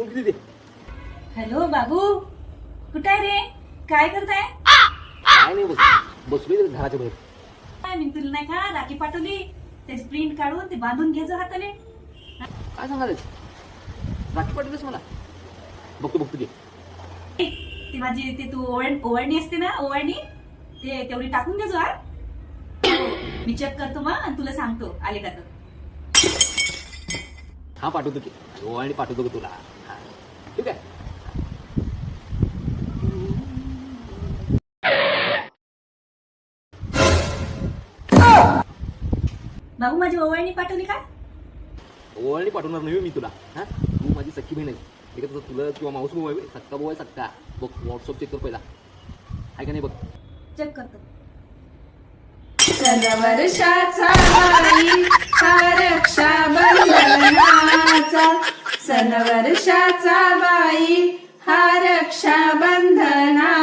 Phone किती दे. Hello बाबू, कुठे आहे रे? काय करताय? काय नाही बसलोय घराच्या बाहेर. काय मी तुला नाही का राखी पाठवली, त्याची प्रिंट काढून ते बांधून घ्यायचं हाताने. काय सांगायच राखी पाठवतेस मला. बघतो घे. ती माझी ते तू ओवाळणी असते ना, ओवाळणी ते तेवढी टाकून घ्यायचो. हा मी चेक करतो मग आणि तुला सांगतो आले का तर. हा पाठवतो की आणि पाठवतो तुला. हा, ठीक आहे. बाबू माझी ओवाळणी पाठवली का? ओवाळणी पाठवणार नाही मी तुला. हा तू माझी सख्खी बहीण आहे. ठीक आहे, तुला किंवा माऊस भाऊ आहे, सक्का भाऊ आहे सक्का. बघ व्हॉट्सअप चेक कर पहिला, आहे का नाही बघ. चेक करतो. सन वर्षाचा बाई हा रक्षाबंधनाचा, सन वर्षाचा बाई हा रक्षाबंधनाचा.